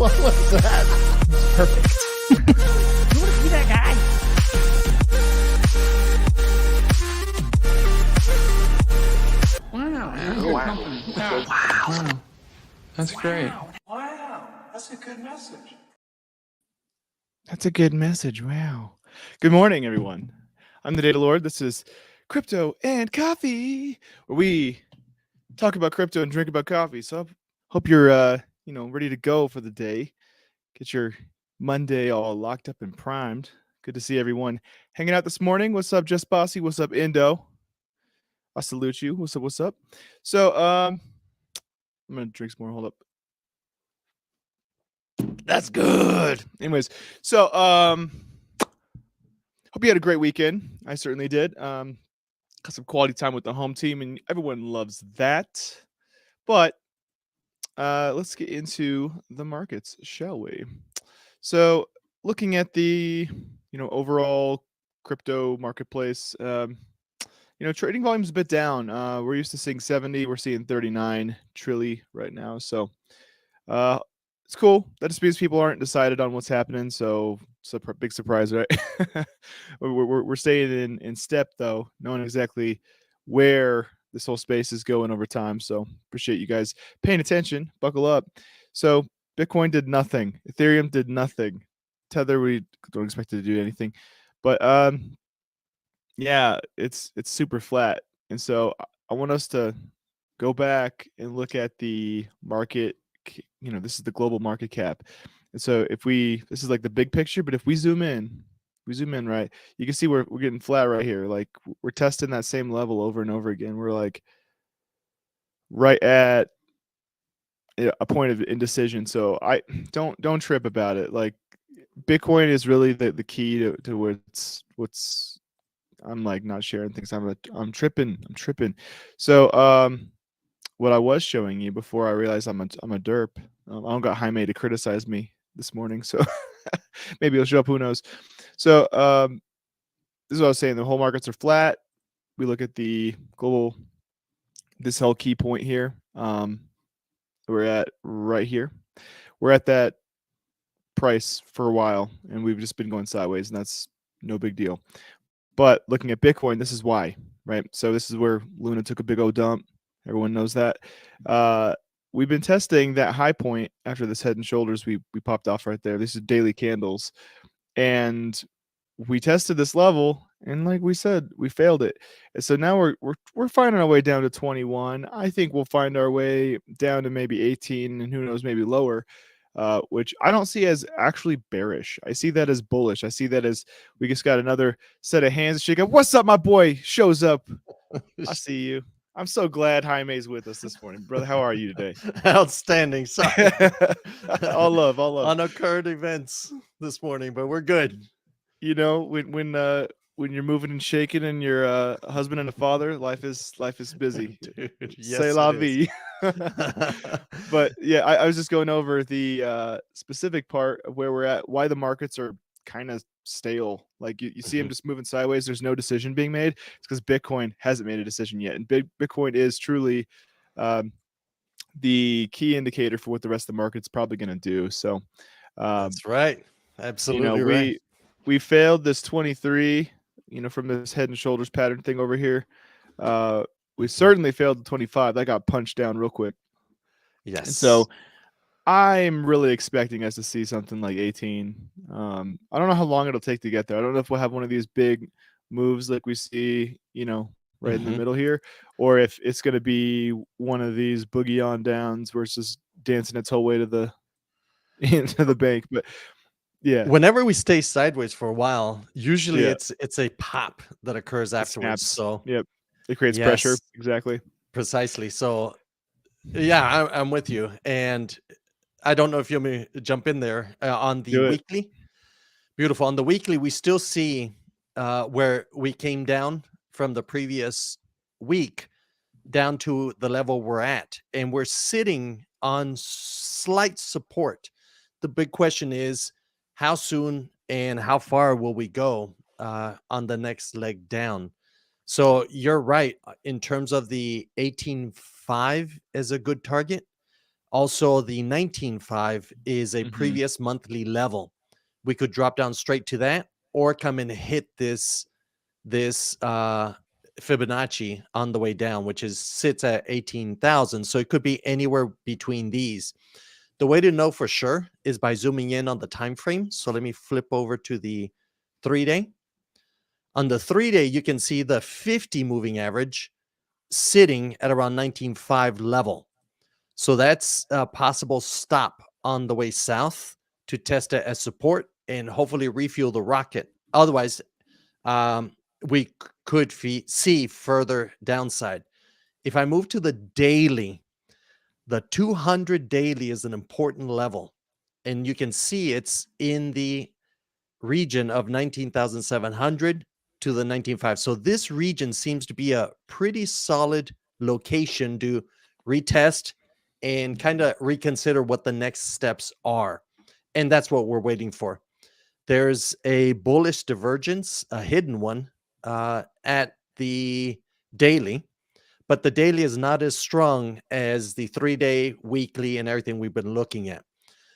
What was that? It's perfect. You want to be that guy? Wow. Wow. That's great. Wow. That's a good message. That's a good message. Wow. Good morning, everyone. I'm the Data Lord. This is Crypto and Coffee, where we talk about crypto and drink about coffee. So hope you're ready to go for the day. Get your Monday all locked up and primed. Good to see everyone hanging out this morning. What's up, Just Bossy? What's up, Indo? I salute you. What's up? What's up? So I'm gonna drink some more. Hold up. That's good. Anyways, so hope you had a great weekend. I certainly did. Got some quality time with the home team, and everyone loves that. But let's get into the markets, shall we? So looking at the overall crypto marketplace, trading volume's a bit down. We're used to seeing 70, we're seeing 39 trillion right now. So it's cool. That just means people aren't decided on what's happening. So it's a big surprise, right? we're staying in step though, knowing exactly where this whole space is going over time. So appreciate you guys paying attention. Buckle up. So Bitcoin did nothing. Ethereum did nothing. Tether, we don't expect it to do anything. But yeah, it's super flat. And so I want us to go back and look at the market. This is the global market cap. And so this is like the big picture, but if we zoom in, right, you can see we're getting flat right here. Like we're testing that same level over and over again. We're like right at a point of indecision. So I don't trip about it. Like Bitcoin is really the key to what's I'm like not sharing things. I'm tripping. So what I was showing you before I realized I'm a derp. I don't got Jaime to criticize me this morning, so maybe he'll show up. Who knows? So this is what I was saying. The whole markets are flat. We look at the global. This whole key point here. We're at right here. We're at that price for a while, and we've just been going sideways, and that's no big deal. But looking at Bitcoin, this is why, right? So this is where Luna took a big old dump. Everyone knows that. We've been testing that high point after this head and shoulders we popped off right there. This is daily candles. And we tested this level, and like we said, we failed it. And so now we're finding our way down to 21. I think we'll find our way down to maybe 18, and who knows, maybe lower. Which I don't see as actually bearish. I see that as bullish. I see that as we just got another set of hands to shake up. What's up, my boy? Shows up. I see you. I'm so glad Jaime's with us this morning, brother. How are you today? Outstanding. Sorry. All love, all love. On occurred events this morning, but we're good. You know, when you're moving and shaking and you're a husband and a father, life is busy. Dude, yes, C'est la it is. vie. But yeah, I was just going over the specific part of where we're at, why the markets are kind of stale. Like you see them just moving sideways. There's no decision being made. It's because Bitcoin hasn't made a decision yet, and Bitcoin is truly the key indicator for what the rest of the market's probably going to do. So That's right. Absolutely right. we failed this 23, from this head and shoulders pattern thing over here. We certainly failed the 25. That got punched down real quick. Yes. And so I'm really expecting us to see something like 18. I don't know how long it'll take to get there. I don't know if we'll have one of these big moves like we see, right in the middle here, or if it's going to be one of these boogie on downs versus dancing its whole way to the into the bank. But yeah, whenever we stay sideways for a while, usually Yeah. it's a pop that occurs afterwards. snaps. So Yep, it creates pressure. yes, Exactly. precisely. So yeah, I'm with you. And I don't know if you may jump in there on the Do it. weekly. Beautiful. On the weekly, we still see where we came down from the previous week down to the level we're at, and we're sitting on slight support. The big question is how soon and how far will we go on the next leg down? So you're right in terms of the 18.5 is a good target. Also, the 19.5 is a previous monthly level. We could drop down straight to that or come and hit this Fibonacci on the way down, which sits at 18,000. So it could be anywhere between these. The way to know for sure is by zooming in on the time frame. So let me flip over to the 3-day. On the 3-day, you can see the 50 moving average sitting at around 19.5 level. So that's a possible stop on the way south to test it as support and hopefully refuel the rocket. Otherwise, we could see further downside. If I move to the daily, the 200 daily is an important level. And you can see it's in the region of 19,700 to the 19.5. So this region seems to be a pretty solid location to retest and kind of reconsider what the next steps are. And that's what we're waiting for. There's a bullish divergence, a hidden one, at the daily, but the daily is not as strong as the 3-day, weekly, and everything we've been looking at.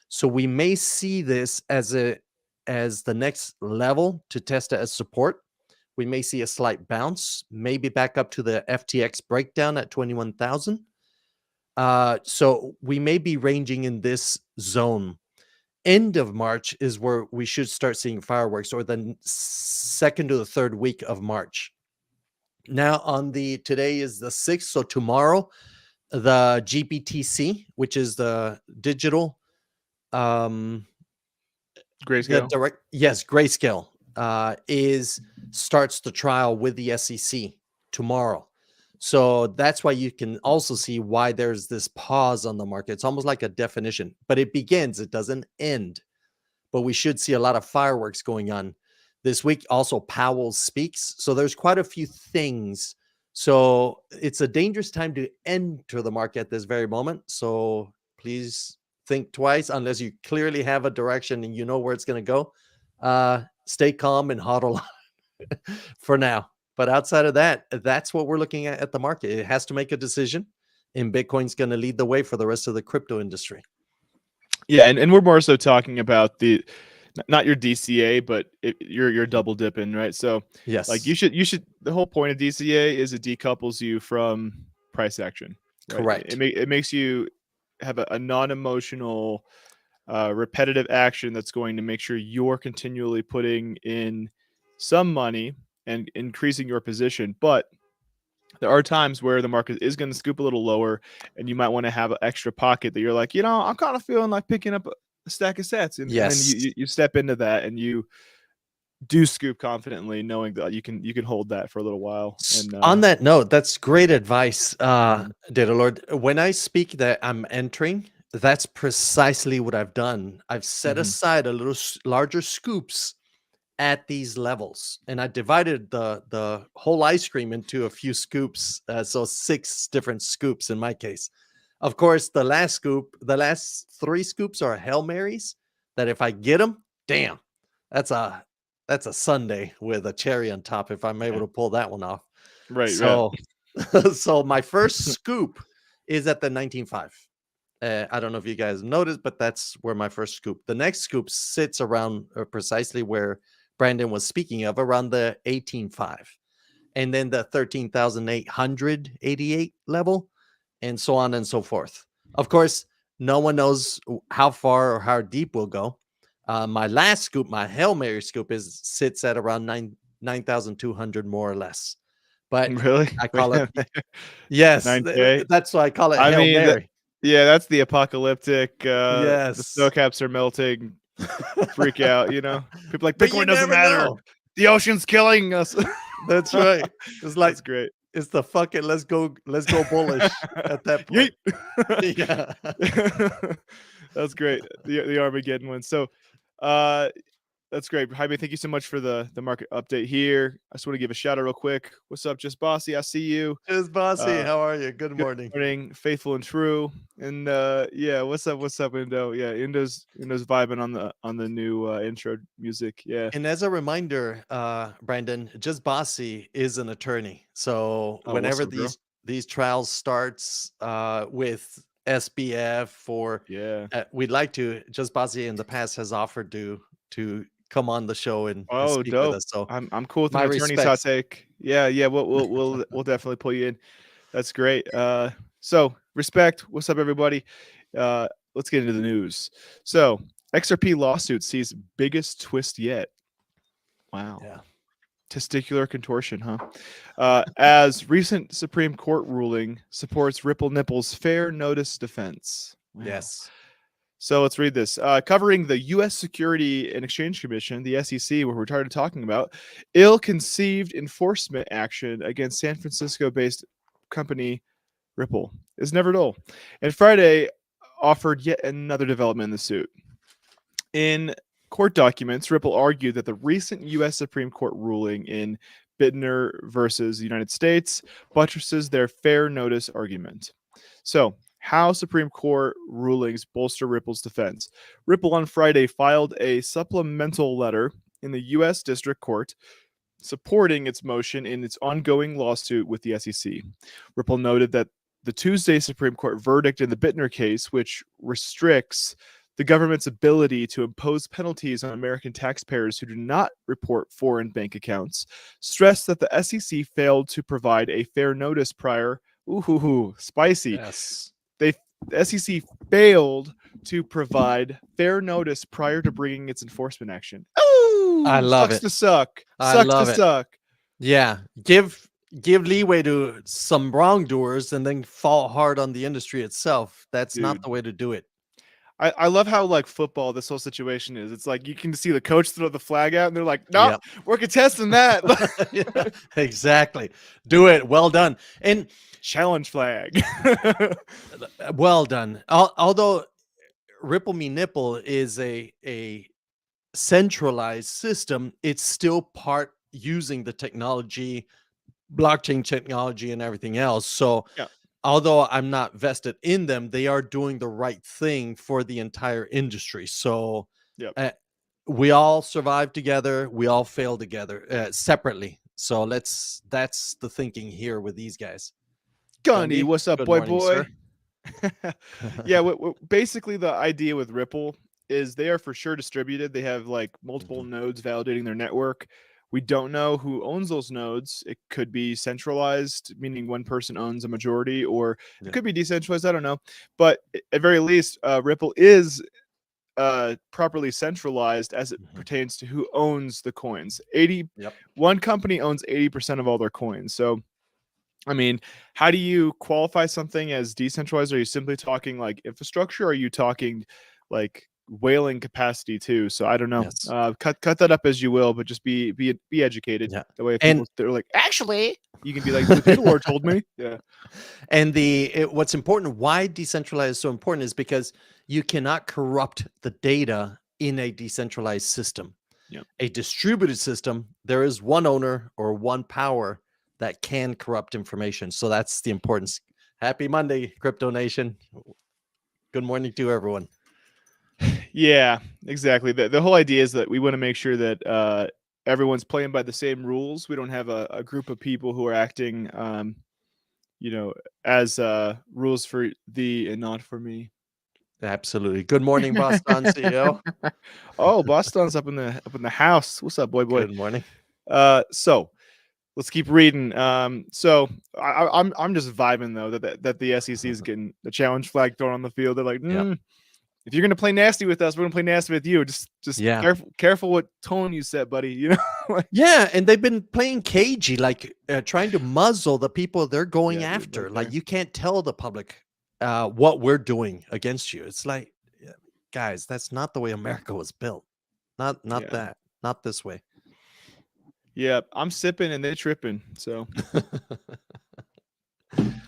So we may see this as the next level to test it as support. We may see a slight bounce, maybe back up to the FTX breakdown at 21,000. So we may be ranging in this zone. End of March is where we should start seeing fireworks, or the second to the third week of March. Now today is the 6th. So tomorrow, the GBTC, which is the digital, Grayscale. Grayscale, starts the trial with the SEC tomorrow. So that's why you can also see why there's this pause on the market. It's almost like a definition, but it begins, it doesn't end. But we should see a lot of fireworks going on this week. Also, Powell speaks. So there's quite a few things. So it's a dangerous time to enter the market at this very moment. So please think twice unless you clearly have a direction and you know where it's going to go. Stay calm and hodl for now. But outside of that, that's what we're looking at the market. It has to make a decision, and Bitcoin's going to lead the way for the rest of the crypto industry. Yeah, and we're more so talking about the not your DCA, but you're double dipping, right? So like Yes. you should the whole point of DCA is it decouples you from price action, right? Correct. It makes you have a non-emotional repetitive action that's going to make sure you're continually putting in some money and increasing your position. But there are times where the market is going to scoop a little lower, and you might want to have an extra pocket that you're like, I'm kind of feeling like picking up a stack of sets, and then Yes. you step into that and you do scoop confidently, knowing that you can hold that for a little while. And On that note, that's great advice, mhm, Data Lord. When I speak that I'm entering, that's precisely what I've done. I've set mhm. aside a little larger scoops at these levels, and I divided the whole ice cream into a few scoops, so 6 different scoops in my case. Of course, the last 3 scoops are Hail Marys that if I get them, damn, that's a that's a sundae with a cherry on top if I'm able Yeah. to pull that one off. Right, yeah. So so my first scoop is at the 19.5. I don't know if you guys noticed, but that's where my first scoop. The next scoop sits around precisely where Brandon was speaking of, around the 18.5, and then the 13,888 level, and so on and so forth. Of course, no one knows how far or how deep we'll go. My last scoop, my Hail Mary scoop, sits at around 9,200 more or less. But Really? I call it yes, 9K? that's why I call it I Hail mean, Mary. yeah, that's the apocalyptic, the snow Yes. caps are melting, freak out, you know? People like, But you "Bitcoin doesn't never matter. know. The ocean's killing us." That's right. It's like That's great. it's the fuck it, let's go bullish at that Yeet. point. Yeah. That's great. The Armageddon one. So, uh, that's great. Jaime, thank you so much for the market update here. I just want to give a shout out real quick. What's up, Just Bossy? I see you. Cheers, bossy. Uh, How are you? Good Good morning. morning, faithful and true. And yeah, what's up, Indo? Yeah, Indo's vibing on the new intro music. Yeah. And as a reminder, Brandon, just bossy is an attorney. So Oh, what's whenever up, bro? these trials starts with SBF or Yeah. we'd like to, just bossy in the past has offered to come on the show and Oh, speak with dope. us. So I'm cool with my an attorney's hot respects. take. Yeah, yeah. We'll definitely pull you in. That's great. So respect. What's up, everybody? Uh, let's get into the news. So XRP lawsuit sees biggest twist yet. Wow. Yeah. Testicular contortion, huh? As recent Supreme Court ruling supports Ripple Nipple's fair notice defense. Wow. Yes. So let's read this. Covering the U.S. Security and Exchange Commission, the SEC, where we're tired of talking about, ill-conceived enforcement action against San Francisco-based company Ripple is never dull. And Friday offered yet another development in the suit. In court documents, Ripple argued that the recent U.S. Supreme Court ruling in Bittner versus the United States buttresses their fair notice argument. So, how Supreme Court rulings bolster Ripple's defense. Ripple on Friday filed a supplemental letter in the U.S. District Court supporting its motion in its ongoing lawsuit with the SEC. Ripple noted that the Tuesday Supreme Court verdict in the Bittner case, which restricts the government's ability to impose penalties on American taxpayers who do not report foreign bank accounts, stressed that the SEC failed to provide a fair notice prior. Ooh, spicy. Yes. The SEC failed to provide fair notice prior to bringing its enforcement action. I Ooh, love sucks it. to suck. I Sucks to love it. suck. Yeah. Give leeway to some wrongdoers and then fall hard on the industry itself. That's not Dude. the way to do it. I love how like football this whole situation is. It's like you can see the coach throw the flag out and they're like, nope, Yep. we're contesting that. Yeah, exactly. Do it. Well done. And Challenge flag. well done. Although Ripple Me Nipple is a centralized system, it's still part using the technology, blockchain technology, and everything else. So Yeah. although I'm not vested in them, they are doing the right thing for the entire industry. So Yep. uh, we all survive together, we all fail together separately. So that's the thinking here with these guys. Gunny, Gundy, what's up, good boy? morning, sir. Yeah, basically the idea with Ripple is they are for sure distributed. They have like multiple Mhm. nodes validating their network. We don't know who owns those nodes. It could be centralized, meaning one person owns a majority, or it Yeah. could be decentralized. I don't know. But at very least, Ripple is properly centralized as it Mhm. pertains to who owns the coins. 80 Yep. one company owns 80% of all their coins. So I mean, how do you qualify something as decentralized? Are you simply talking like infrastructure? Or are you talking like whaling capacity too? So I don't know. Yes. Cut that up as you will, but just be educated. Yeah. That way, if And people they're like, actually, you can be like, the Data Lord told me. Yeah, and what's important, why decentralized is so important, is because you cannot corrupt the data in a decentralized system. yeah, A distributed system, there is one owner or one power that can corrupt information. So that's the importance. Happy Monday, Crypto Nation. Good morning to everyone. yeah. Exactly. The whole idea is that we want to make sure that everyone's playing by the same rules. We don't have a group of people who are acting, you know, as rules for thee and not for me. Absolutely. Good morning, Boston CEO. Oh, Boston's up in the house. What's up, boy? Good morning. So let's keep reading. So I'm just vibing though that the SEC is getting the challenge flag thrown on the field. They're like, Yep. if you're gonna play nasty with us, we're gonna play nasty with you. Just Yeah. careful what tone you set, buddy. You know, like, Yeah, and they've been playing cagey, like trying to muzzle the people they're going yeah, dude, after. right Like there. you can't tell the public what we're doing against you. It's like, yeah, guys, that's not the way America was built. Not Yeah, that. Not this way. yeah. I'm sipping and they're tripping. So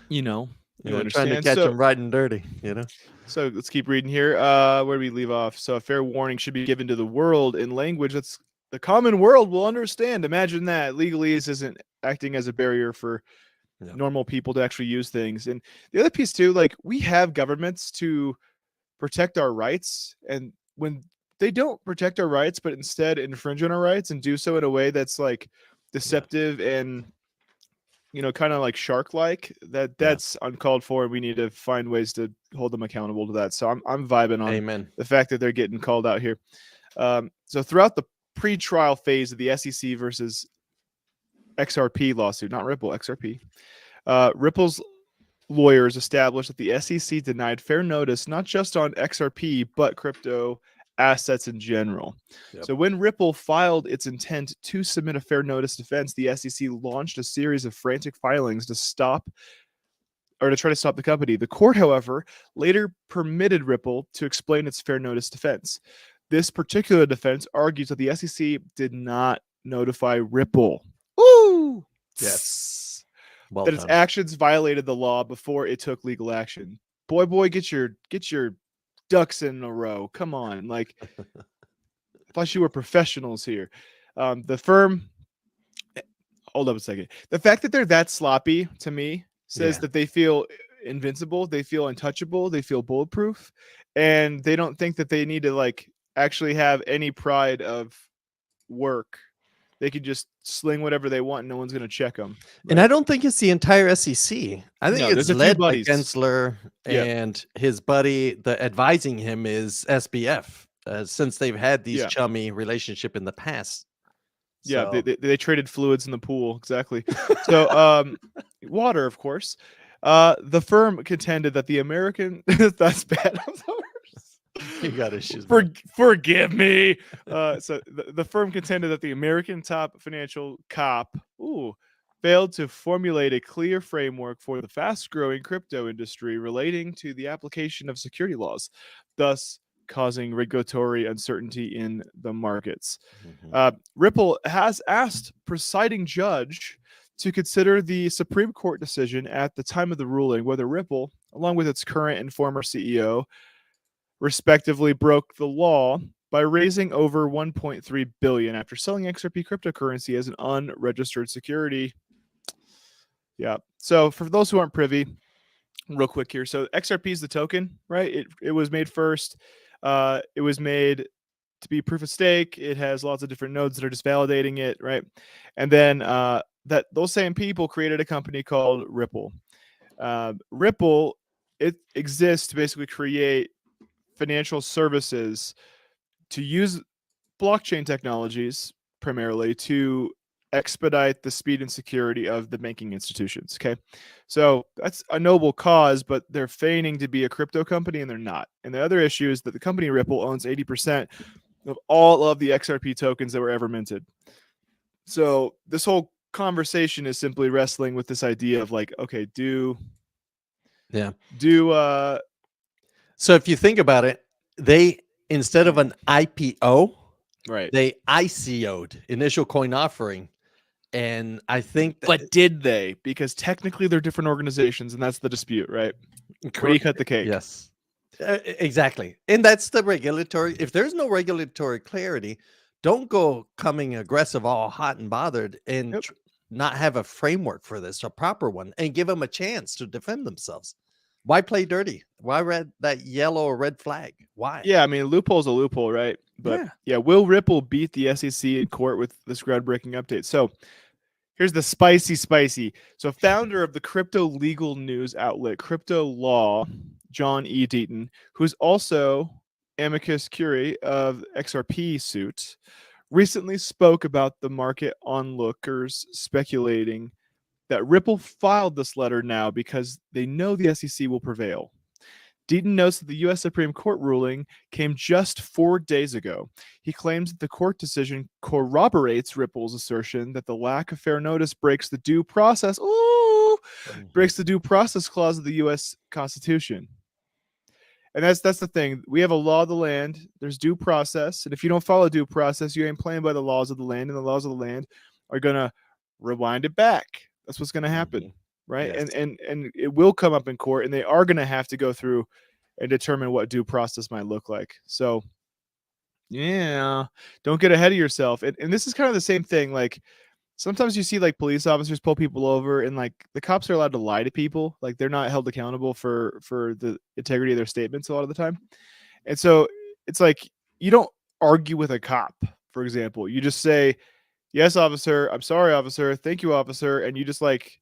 you Yeah, trying to understand. catch them right and dirty. So let's keep reading here. Where do we leave off? So a fair warning should be given to the world in language that's the common world will understand. Imagine that. Legalese isn't acting as a barrier for Yeah, normal people to actually use things. And the other piece too, like we have governments to protect our rights, and when they don't protect our rights, but instead infringe on our rights and do so in a way that's like yeah, deceptive and kind of like shark like, yeah. that's uncalled for, and we need to find ways to hold them accountable to that. So I'm vibing on Amen. the fact that they're getting called out here. So throughout the pre-trial phase of the SEC versus XRP lawsuit, not Ripple, XRP, Ripple's lawyers established that the SEC denied fair notice not just on XRP but crypto assets in general. Yep. So when Ripple filed its intent to submit a fair notice defense, the SEC launched a series of frantic filings to try to stop the company. The court, however, later permitted Ripple to explain its fair notice defense. This particular defense argues that the SEC did not notify Ripple. Ooh! Yes. Well That its done. actions violated the law before it took legal action. Boy, get your ducks in a row. Come on, like I thought you were professionals here. The firm. Hold up a second. The fact that they're that sloppy to me says Yeah. that they feel invincible, they feel untouchable, they feel bulletproof, and they don't think that they need to like actually have any pride of work. They could just sling whatever they want, and no one's going to check them. And I Right? don't think it's the entire SEC. I think No, there's it's a few led by buddies. Gensler, Yeah, and his buddy. The advising him is SBF, since they've had these yeah. chummy relationship in the past. Yeah, they, So they they traded fluids in the pool, exactly. So, water, of course. The firm contended that the American that's bad. I'm sorry. you got issues, man. Forgive me. So the firm contended that the American top financial cop failed to formulate a clear framework for the fast-growing crypto industry relating to the application of security laws, thus causing regulatory uncertainty in the markets. Mhm. Ripple has asked presiding judge to consider the Supreme Court decision at the time of the ruling whether Ripple, along with its current and former CEO, respectively broke the law by raising over 1.3 billion after selling XRP cryptocurrency as an unregistered security. Yeah. So for those who aren't privy, real quick here. So XRP is the token, right? It was made first. It was made to be proof of stake. It has lots of different nodes that are just validating it, right? And then that those same people created a company called Ripple. Ripple, it exists to basically create financial services to use blockchain technologies primarily to expedite the speed and security of the banking institutions. Okay. So that's a noble cause, but they're feigning to be a crypto company and they're not. And the other issue is that the company Ripple owns 80% of all of the XRP tokens that were ever minted. So this whole conversation is simply wrestling with this idea of like, okay, do So if you think about it, they instead of an IPO, right. they ICO'd, initial coin offering. And I think that, But did they? Because technically they're different organizations, and that's the dispute, right? Where do you cut the cake? Yes. Exactly. And that's the regulatory. If there's no regulatory clarity, don't go coming aggressive, all hot and bothered, and Yep. not have a framework for this, a proper one, and give them a chance to defend themselves. Why play dirty? Why red that yellow or red flag? Why? Yeah, I mean, loophole's a loophole, right? But yeah, will Ripple beat the SEC in court with this groundbreaking update? So here's the spicy. So founder of the crypto legal news outlet Crypto Law, John E. Deaton, who's also amicus curiae of XRP suit, recently spoke about the market onlookers speculating that Ripple filed this letter now because they know the SEC will prevail. Deaton notes that the U.S. Supreme Court ruling came just 4 days ago. He claims that the court decision corroborates Ripple's assertion that the lack of fair notice breaks the due process. Breaks the due process clause of the U.S. Constitution. And that's the thing. We have a law of the land. There's due process, and if you don't follow due process, you ain't playing by the laws of the land, and the laws of the land are gonna rewind it back. That's what's gonna happen, right? Yes. And it will come up in court, and they are gonna have to go through and determine what due process might look like. So, yeah, don't get ahead of yourself. And this is kind of the same thing. Like sometimes you see like police officers pull people over, and like the cops are allowed to lie to people. Like they're not held accountable for the integrity of their statements a lot of the time. And so it's like you don't argue with a cop, for example. You just say, "Yes, officer. I'm sorry, officer. Thank you, officer," and you just like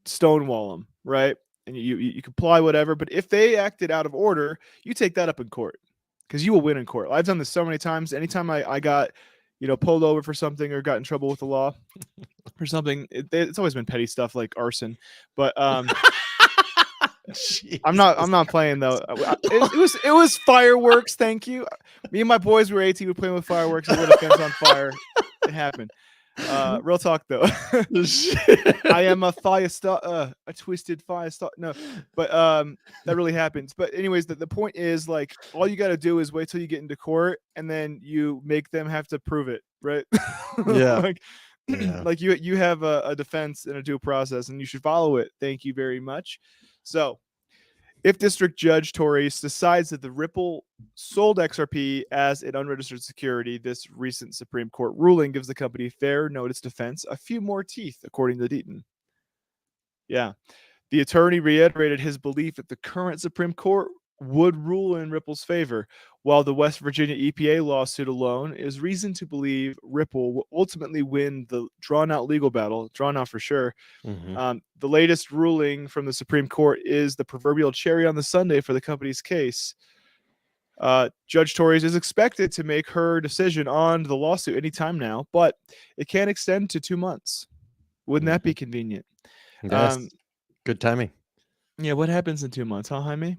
stonewall them, right? And you comply whatever. But if they acted out of order, you take that up in court because you will win in court. I've done this so many times. Anytime I got pulled over for something or got in trouble with the law or something, it's always been petty stuff like arson. But I'm not playing though. It was fireworks. Thank you. Me and my boys were 18. We were playing with fireworks and lit a fence on fire. It happened. Real talk though. I am a fire star, a twisted fire star. No, but that really happens. But anyways, the point is like all you got to do is wait till you get into court, and then you make them have to prove it, right? Yeah. Like you have a defense and a due process, and you should follow it. Thank you very much. So, if District Judge Torres decides that the Ripple sold XRP as an unregistered security, this recent Supreme Court ruling gives the company fair notice defense a few more teeth, according to Deaton. Yeah. The attorney reiterated his belief that the current Supreme Court would rule in Ripple's favor, while the West Virginia EPA lawsuit alone is reason to believe Ripple will ultimately win the drawn-out legal battle, drawn out for sure. The latest ruling from the Supreme Court is the proverbial cherry on the sundae for the company's case. Judge Torres is expected to make her decision on the lawsuit anytime now, but it can extend to 2 months. Wouldn't that be convenient? Yes. Good timing. Yeah, what happens in 2 months, huh, Jaime?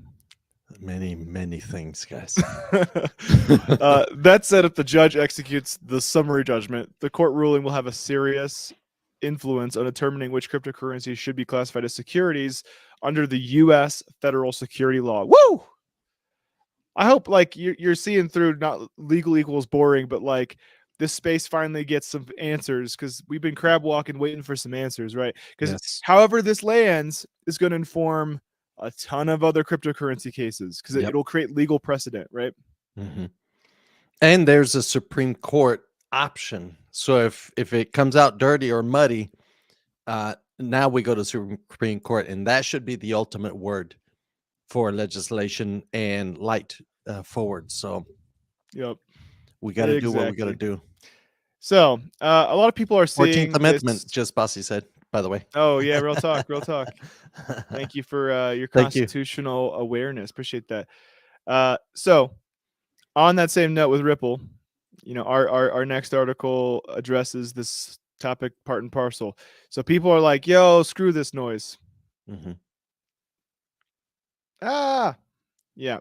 Many things, guys. That said, if the judge executes the summary judgment, the court ruling will have a serious influence on determining which cryptocurrencies should be classified as securities under the U.S. federal security law. Woo! I hope like you're seeing through not legal equals boring, but like this space finally gets some answers because we've been crab walking waiting for some answers, right? Because however this lands is going to inform a ton of other cryptocurrency cases because it'll create legal precedent, right? And there's a Supreme Court option. So if it comes out dirty or muddy, now we go to Supreme Court, and that should be the ultimate word for legislation and light forward. So we got to do what we got to do. So a lot of people are seeing 14th Amendment, just Bossy said, by the way. Oh yeah, real talk. Thank you for your constitutional awareness. Appreciate that. So on that same note with Ripple, our next article addresses this topic part and parcel. So people are like, "Yo, screw this noise." Mm-hmm. Yeah.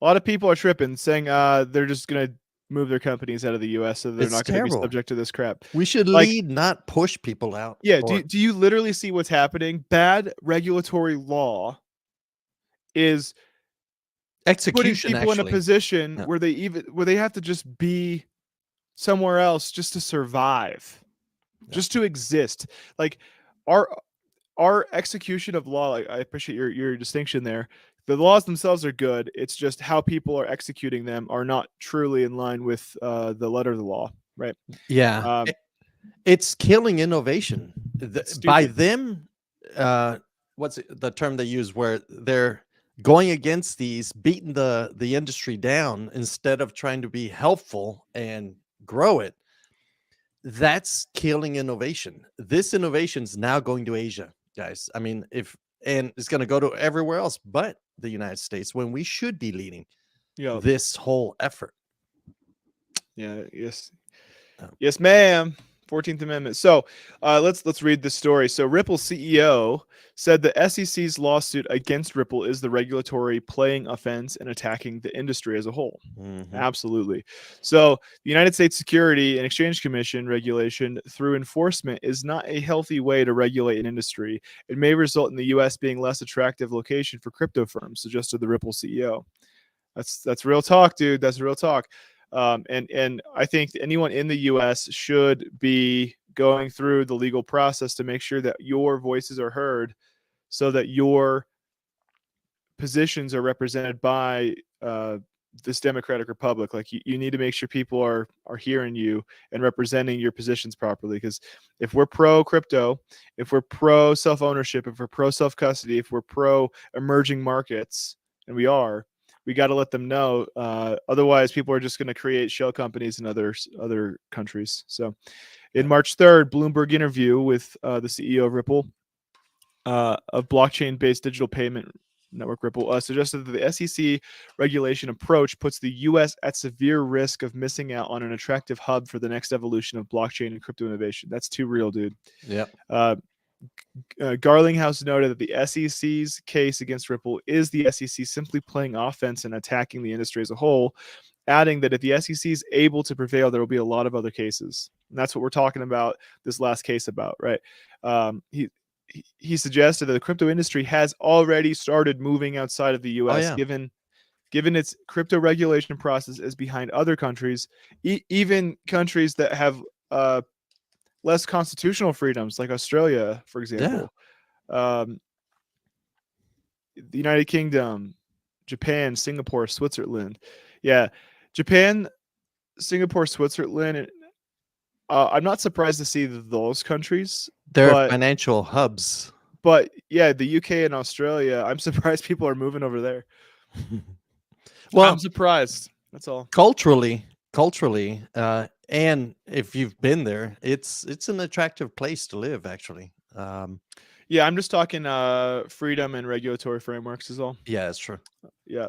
A lot of people are tripping, saying they're just gonna move their companies out of the U.S. so they're It's not gonna be terrible. subject to this crap. We should Like, lead, not push people out. yeah, Or do you literally see what's happening? Bad regulatory law is putting execution, people in a actually. position Yeah. where they have to just be somewhere else just to survive, just to exist. Like our our execution of law, like, I appreciate your distinction there. The laws themselves are good. It's just how people are executing them are not truly in line with the letter of the law, right? Yeah. Um, It's killing innovation. it's By stupid. them, what's the term they use where they're going against these, beating the industry down instead of trying to be helpful and grow it. That's killing innovation. This innovation's now going to Asia, guys. I mean, and it's going to go to everywhere else but the United States when we should be leading Yeah, this whole effort. yeah, yes, Oh. yes, ma'am. 14th Amendment. So let's read this story. So Ripple CEO said the SEC's lawsuit against Ripple is the regulatory playing offense and attacking the industry as a whole. Mhm. Absolutely. So the United States Securities and Exchange Commission regulation through enforcement is not a healthy way to regulate an industry. It may result in the U.S. being less attractive location for crypto firms, suggested the Ripple CEO. That's real talk, dude. That's real talk. And I think anyone in the U.S. should be going through the legal process to make sure that your voices are heard, so that your positions are represented by this democratic republic. Like you need to make sure people are hearing you and representing your positions properly. Because if we're pro crypto, if we're pro self ownership, if we're pro self custody, if we're pro emerging markets, and we got to let them know. Otherwise, people are just going to create shell companies in other countries. So, in March 3rd, Bloomberg interview with the CEO of Ripple, of blockchain-based digital payment network Ripple, suggested that the SEC regulation approach puts the U.S. at severe risk of missing out on an attractive hub for the next evolution of blockchain and crypto innovation. That's too real, dude. Yep. Garlinghouse noted that the SEC's case against Ripple is the SEC simply playing offense and attacking the industry as a whole, adding that if the SEC is able to prevail, there will be a lot of other cases. And that's what we're talking about this last case about, right? He suggested that the crypto industry has already started moving outside of the Oh U.S. yeah. Given its crypto regulation process is behind other countries, even countries that have less constitutional freedoms, like Australia, for Yeah. example, the United Kingdom, Japan, Singapore, Switzerland. Yeah, Japan, Singapore, Switzerland. I'm not surprised to see those countries, They're but financial hubs. yeah, the UK and Australia. I'm surprised people are moving over there. I'm Well, surprised. That's all. culturally, and if you've been there, it's an attractive place to live, actually. Yeah, I'm just talking freedom and regulatory frameworks is all. Yeah, it's true. Yeah,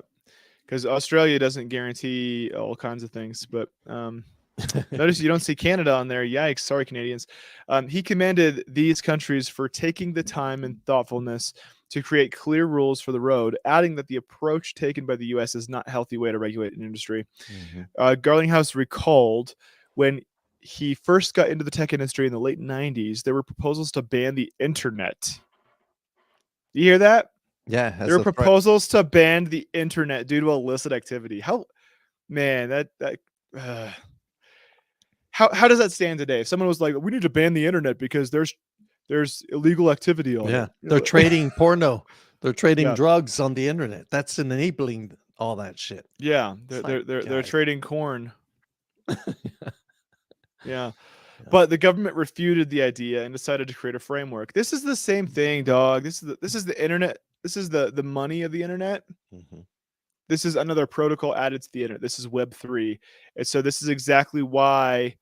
because Australia doesn't guarantee all kinds of things, but notice you don't see Canada on there. Yikes. Sorry, Canadians. He commended these countries for taking the time and thoughtfulness to create clear rules for the road, adding that the approach taken by the U.S. is not a healthy way to regulate an industry. Garlinghouse recalled when he first got into the tech industry in the late 90s, there were proposals to ban the internet. You hear that? Yeah, There as were a threat. proposals to ban the internet due to illicit activity. How, man, that how does that stand today? If someone was like, "We need to ban the internet because there's illegal activity on Yeah, it," they're trading porno. They're trading yeah, drugs on the internet. That's enabling all that shit. yeah, It's they're like, they're they're guys. trading corn. Yeah, Yeah. but the government refuted the idea and decided to create a framework. This is the same thing, dog. This is the internet. This is the money of the internet. Mhm. This is another protocol added to the internet. This is Web3, and so this is exactly why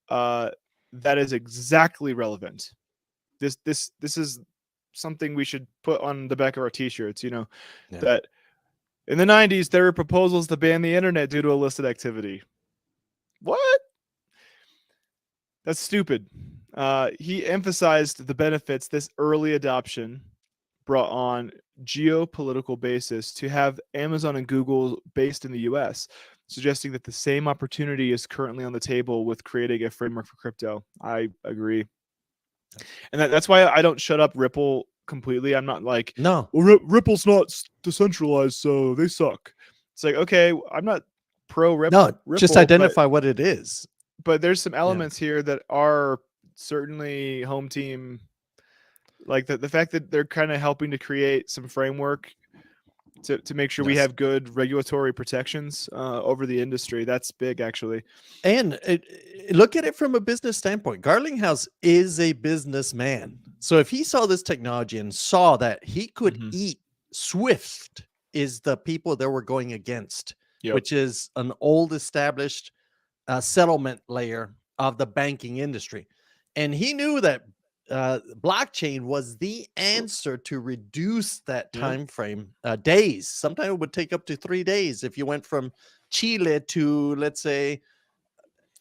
that is exactly relevant. This is something we should put on the back of our t-shirts. Yeah. That In the 90s, there were proposals to ban the internet due to illicit activity. What? That's stupid. He emphasized the benefits this early adoption brought on geopolitical basis to have Amazon and Google based in the US, suggesting that the same opportunity is currently on the table with creating a framework for crypto. I agree. And that's why I don't shut up Ripple completely. I'm not like, No, well, Ripple's not decentralized, so they suck. It's like, okay, I'm not pro no, just Ripple, identify what it is. but there's some Yeah. elements here that are certainly home team, like the fact that they're kind of helping to create some framework to make sure we Yes. have good regulatory protections over the industry. That's big, actually. And look at it from a business standpoint. Garlinghouse is a businessman. So if he saw this technology and saw that he could Mhm. eat Swift is the people that we're going against, Yep. which is an old established settlement layer of the banking industry. And he knew that blockchain was the answer to reduce that Yep. time frame, days. Sometimes it would take up to 3 days if you went from Chile to, let's say,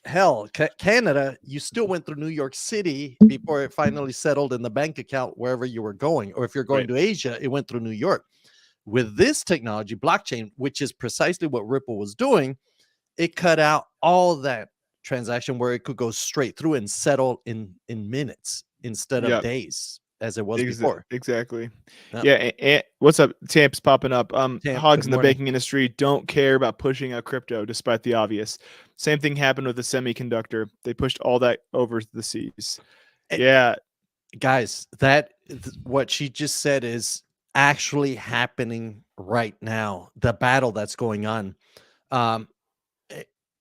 hell, Canada. You still went through New York City before it finally settled in the bank account wherever you were going. Or if you're going Right. to Asia, it went through New York. With this technology, blockchain, which is precisely what Ripple was doing, it cut out all that transaction where it could go straight through and settle in minutes instead of Yep. days as it was before. Exactly. Yep. Yeah. And what's up? Tamp's popping up. Tamp, Hogs good in the morning. banking industry don't care about pushing out crypto, despite the obvious. Same thing happened with the semiconductor. They pushed all that over the seas. Eh, Yeah. Guys, what she just said is actually happening right now. The battle that's going on. Um,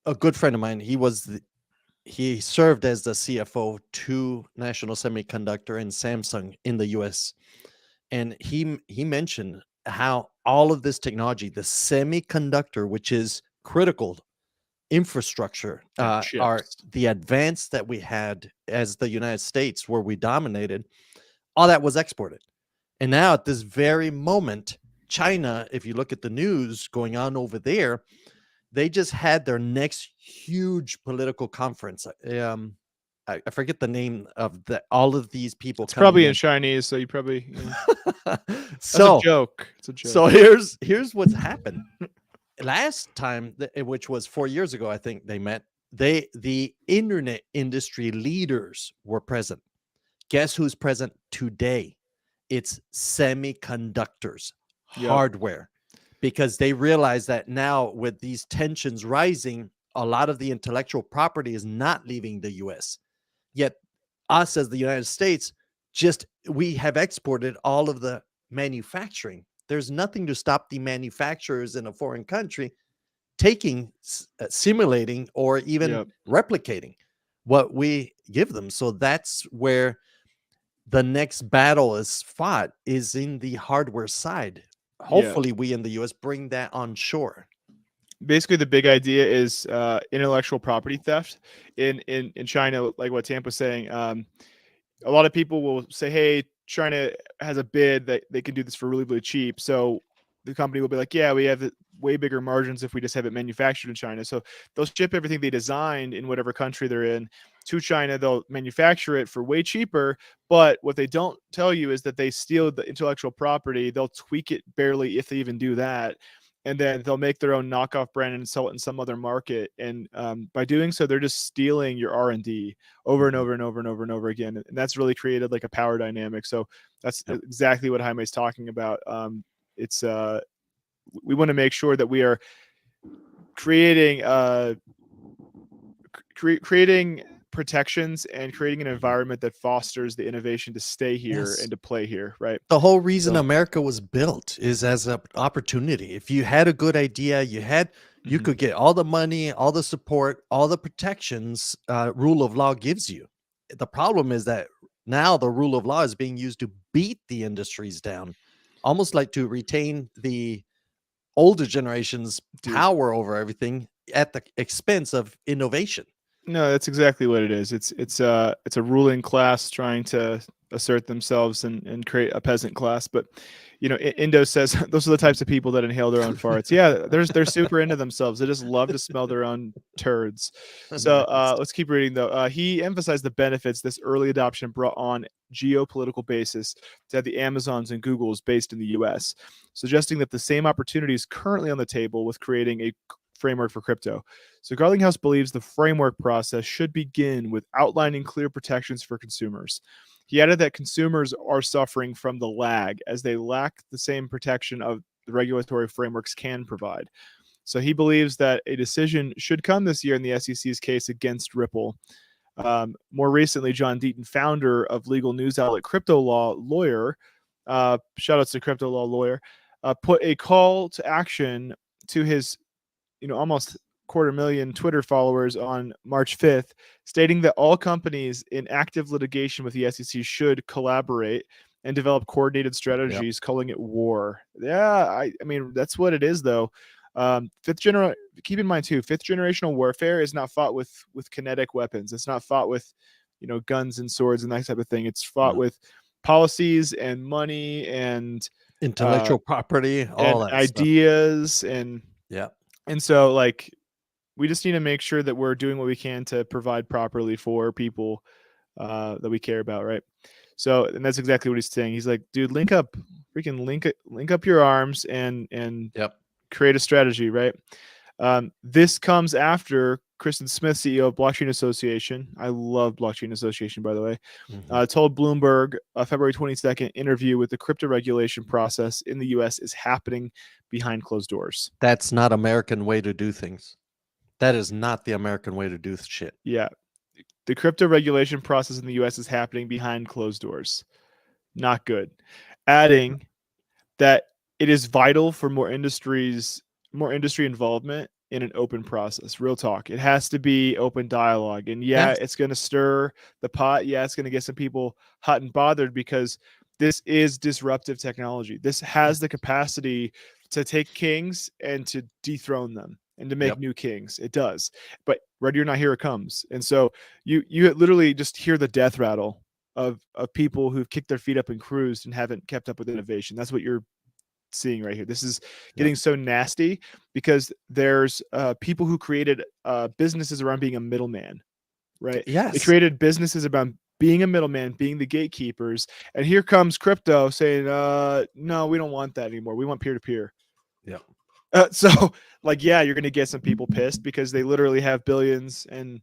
a good friend of mine, he served as the CFO to National Semiconductor and Samsung in the US. And he mentioned how all of this technology, the semiconductor, which is critical infrastructure, are Chips. the advance that we had as the United States, where we dominated, all that was exported. And now at this very moment, China, if you look at the news going on over there, they just had their next huge political conference. I forget the name of all of these people It's coming probably in in. Chinese, so you probably. That's So a joke. It's a joke. so here's what's happened. Last time, which was 4 years ago, I think they met. The internet industry leaders were present. Guess who's present today? It's semiconductors, Yep. hardware, because they realize that now with these tensions rising, a lot of the intellectual property is not leaving the US. Yet us as the United States, we have exported all of the manufacturing. There's nothing to stop the manufacturers in a foreign country taking, simulating, or even Yep. replicating what we give them. So that's where the next battle is fought, is in the hardware side. Yeah. Hopefully we in the US bring that on shore. Basically, the big idea is intellectual property theft in China, like what Tamp was saying. A lot of people will say, "Hey, China has a bid that they can do this for really, really cheap." So the company will be like, "Yeah, we have way bigger margins if we just have it manufactured in China." So they'll ship everything they designed in whatever country they're in to China. They'll manufacture it for way cheaper. But what they don't tell you is that they steal the intellectual property. They'll tweak it barely, if they even do that. And then they'll make their own knockoff brand and sell it in some other market. And by doing so, they're just stealing your R&D over and over and over and over and over again. And that's really created like a power dynamic. So that's Yep. exactly what Jaime's talking about. It's we want to make sure that we are creating creating protections and creating an environment that fosters the innovation to stay here Yes. and to play here, right? The whole reason So- America was built is as an opportunity. If you had a good idea, you Mhm. could get all the money, all the support, all the protections rule of law gives you. The problem is that now the rule of law is being used to beat the industries down, almost like to retain the older generation's Dude. power over everything at the expense of innovation. No, that's exactly what it is. It's a ruling class trying to assert themselves and create a peasant class. But Indo says those are the types of people that inhale their own farts. Yeah, they're super into themselves. They just love to smell their own turds. So Nice. let's keep reading though. He emphasized the benefits this early adoption brought on geopolitical basis to have the Amazons and Googles based in the U.S., suggesting that the same opportunity is currently on the table with creating a framework for crypto. So Garlinghouse believes the framework process should begin with outlining clear protections for consumers. He added that consumers are suffering from the lag as they lack the same protection of the regulatory frameworks can provide. So he believes that a decision should come this year in the SEC's case against Ripple. More recently, John Deaton, founder of legal news outlet Crypto Law Lawyer, shout outs to Crypto Law Lawyer, put a call to action to his almost 250,000 Twitter followers on March 5th, stating that all companies in active litigation with the SEC should collaborate and develop coordinated Yep. strategies, calling it war. Yeah, I mean that's what it is though. Keep in mind too, fifth generational warfare is not fought with kinetic weapons. It's not fought with guns and swords and that type of thing. It's fought No. with policies and money and Intellectual property, all that stuff. ideas Yeah. and so like we just need to make sure that we're doing what we can to provide properly for people that we care about, right? So, and that's exactly what he's saying. He's like, dude, link up your arms and Yep. create a strategy, right? This comes after Kristen Smith, CEO of Blockchain Association. I love Blockchain Association, by the way. Told Bloomberg a February 22nd interview with the crypto regulation process in the U.S. is happening behind closed doors. That's not American way to do things. That is not the American way to do shit. Yeah. The crypto regulation process in the US is happening behind closed doors. Not good. Adding that it is vital for more industry involvement in an open process. Real talk. It has to be open dialogue. And yeah, Yes. it's going to stir the pot. Yeah, it's going to get some people hot and bothered because this is disruptive technology. This has the capacity to take kings and to dethrone them and to make Yep. new kings. It does. But ready or not, here it comes. And so you literally just hear the death rattle of people who've kicked their feet up and cruised and haven't kept up with innovation. That's what you're seeing right here. This is getting Yep. so nasty because there's people who created businesses around being a middleman, right? They Yes. created businesses around being a middleman, being the gatekeepers, and here comes crypto saying, "No, we don't want that anymore. We want peer to peer." Yep. So, like, yeah, you're going to get some people pissed because they literally have billions and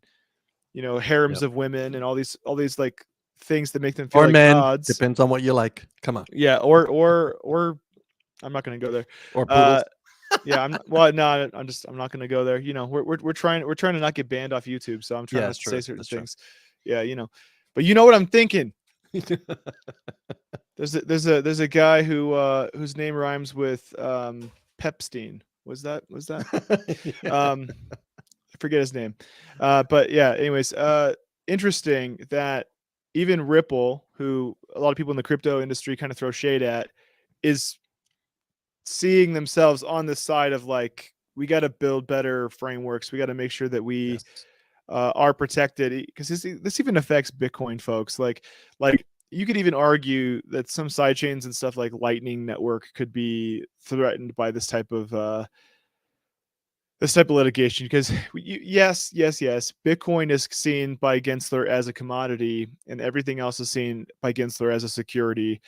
harems Yep. of women and all these like things that make them feel Or like men. gods. Depends on what you like. Come on. Yeah, or I'm not going to go there. Or poodles. Yeah, well, no, I'm not going to go there. We're trying to not get banned off YouTube, so I'm trying Yeah, not that's to true. say certain That's true. things. Yeah, but you know what I'm thinking. There's a guy whose name rhymes with Pepstein. Was that? I forget his name. But yeah, anyways, interesting that even Ripple, who a lot of people in the crypto industry kind of throw shade at, is seeing themselves on the side of like, we got to build better frameworks. We got to make sure that we Yes. are protected because this even affects Bitcoin folks. Like you could even argue that some side chains and stuff like Lightning Network could be threatened by this type of litigation because yes, Bitcoin is seen by Gensler as a commodity and everything else is seen by Gensler as a security.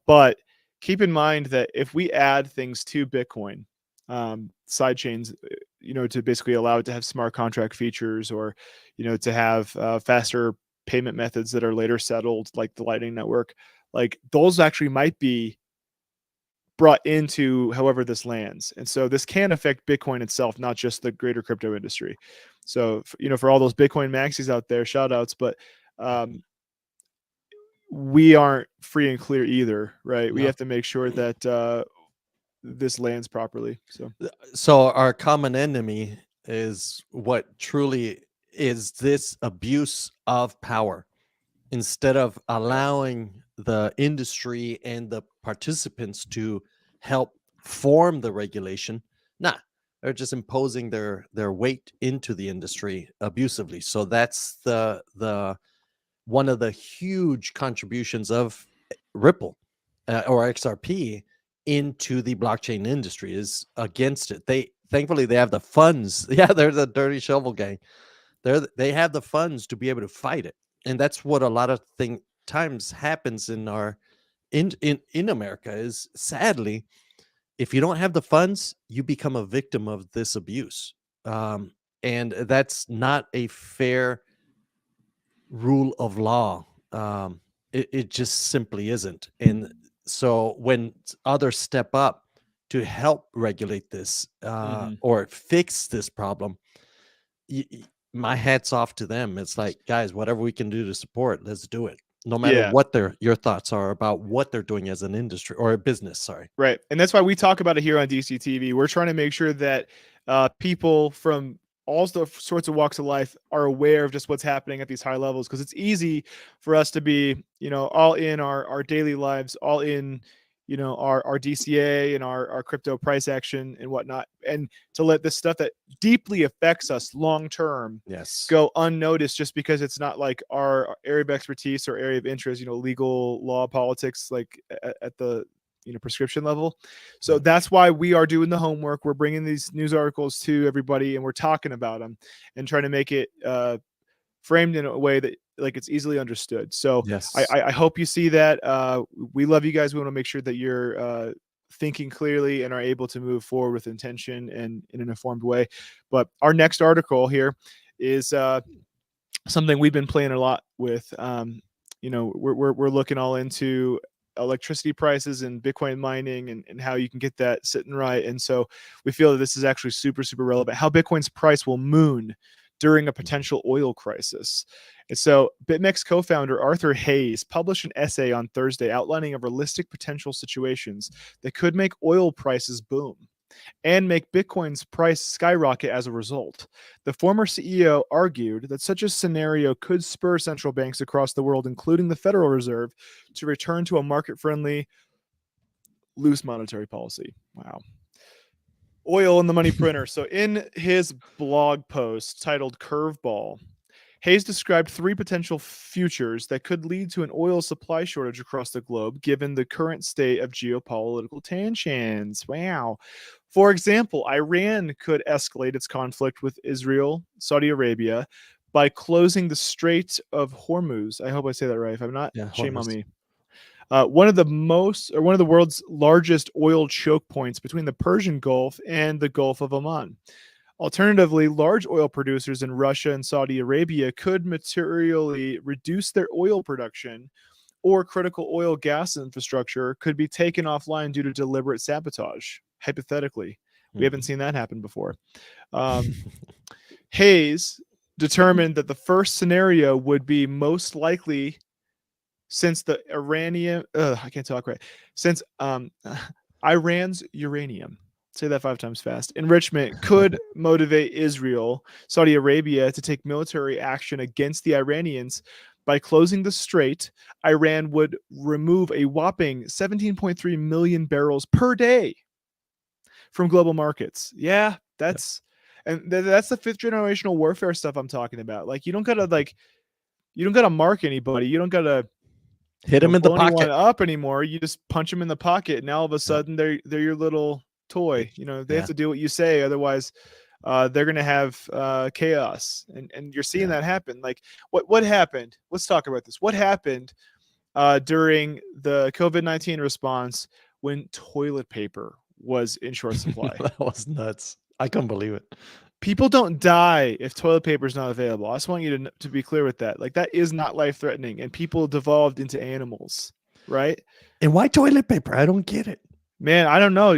But keep in mind that if we add things to Bitcoin, side chains, to basically allow it to have smart contract features or, to have faster payment methods that are later settled, like the Lightning Network, like those actually might be brought into however this lands. And so this can affect Bitcoin itself, not just the greater crypto industry. So, for all those Bitcoin maxis out there, shout outs, but we aren't free and clear either, right? We No. have to make sure that this lands properly. So our common enemy is what truly is this abuse of power. Instead of allowing the industry and the participants to help form the regulation, nah, They're just imposing their weight into the industry abusively. So that's the one of the huge contributions of Ripple or XRP into the blockchain industry is against it. They thankfully they have the funds. Yeah, they're the dirty shovel gang. They have the funds to be able to fight it, and that's what a lot of times happens in our in America. Is sadly, if you don't have the funds, you become a victim of this abuse, and that's not a fair rule of law. It just simply isn't. And so when others step up to help regulate this Mhm. or fix this problem, my hat's off to them. It's like, guys, whatever we can do to support, let's do it. No matter Yeah. what your thoughts are about what they're doing as an industry or a business. Sorry. Right. And that's why we talk about it here on DCTV. We're trying to make sure that people from all sorts of walks of life are aware of just what's happening at these high levels, because it's easy for us to be, all in our daily lives, all in, our DCA and our crypto price action and whatnot, and to let this stuff that deeply affects us long term Yes. go unnoticed just because it's not like our area of expertise or area of interest, legal, law, politics, like at the prescription level. So that's why we are doing the homework. We're bringing these news articles to everybody and we're talking about them and trying to make it framed in a way that like it's easily understood. So Yes. I hope you see that. We love you guys. We want to make sure that you're thinking clearly and are able to move forward with intention and in an informed way. But our next article here is something we've been playing a lot with. We're looking all into electricity prices and Bitcoin mining and how you can get that sitting right. And so we feel that this is actually super, super relevant, how Bitcoin's price will moon during a potential oil crisis. And so BitMEX co-founder Arthur Hayes published an essay on Thursday outlining a realistic potential situations that could make oil prices boom and make Bitcoin's price skyrocket as a result. The former CEO argued that such a scenario could spur central banks across the world, including the Federal Reserve, to return to a market-friendly, loose monetary policy. Wow. Oil and the money printer. So in his blog post titled Curveball, Hayes described three potential futures that could lead to an oil supply shortage across the globe, given the current state of geopolitical tensions. Wow. For example, Iran could escalate its conflict with Israel, Saudi Arabia, by closing the Strait of Hormuz. I hope I say that right. If I'm not, shame on Hormuz. me. One of the world's largest oil choke points between the Persian Gulf and the Gulf of Oman. Alternatively, large oil producers in Russia and Saudi Arabia could materially reduce their oil production, or critical oil gas infrastructure could be taken offline due to deliberate sabotage. Hypothetically, we haven't seen that happen before. Hayes determined that the first scenario would be most likely since the Iranian, I can't talk right, since Iran's uranium, say that 5 times fast, enrichment could motivate Israel, Saudi Arabia to take military action against the Iranians. By closing the strait, Iran would remove a whopping 17.3 million barrels per day from global markets. Yeah, that's that's the fifth generational warfare stuff I'm talking about. Like you don't gotta mark anybody. You don't gotta Hit him in the blow anyone pocket. up anymore. You just punch them in the pocket, and now all of a sudden they're your little toy. They have to do what you say, otherwise they're gonna have chaos. And you're seeing that happen. Like what happened? Let's talk about this. What happened during the COVID-19 response when toilet paper was in short supply? That was nuts. I couldn't believe it. People don't die if toilet paper is not available. I just want you to be clear with that. Like that is not life threatening, and people devolved into animals, right? And why toilet paper? I don't get it. Man, I don't know.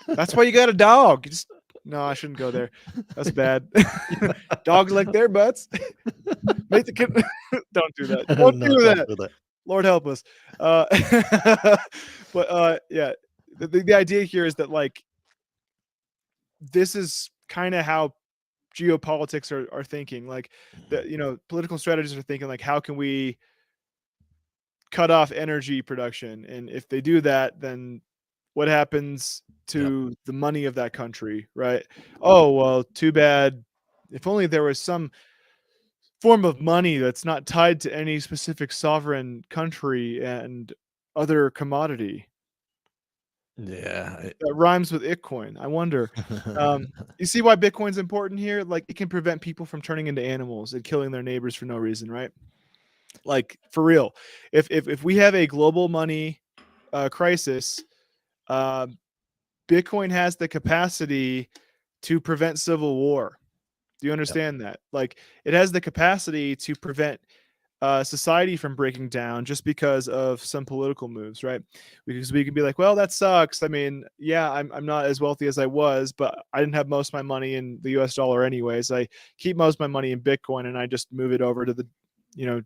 That's why you got a dog. No, I shouldn't go there. That's bad. Dogs like their butts. Make the kid. Don't do that. Don't No, do don't that. do that. Lord help us. But yeah, the idea here is that like this is kind of how geopolitics are thinking. Like political strategists are thinking like, how can we cut off energy production? And if they do that, then what happens to the money of that country, right? Oh, well, too bad. If only there was some form of money that's not tied to any specific sovereign country and other commodity Yeah. that rhymes with Bitcoin. I wonder. Um, you see why Bitcoin's important here? Like, it can prevent people from turning into animals and killing their neighbors for no reason, right? Like, for real. If we have a global money crisis, uh, Bitcoin has the capacity to prevent civil war. Do you Yep. understand that? Like, it has the capacity to prevent society from breaking down just because of some political moves, right? Because we can be like, well, that sucks. I mean, yeah, I'm not as wealthy as I was, but I didn't have most of my money in the US dollar anyways. I keep most of my money in Bitcoin and I just move it over to the, you know,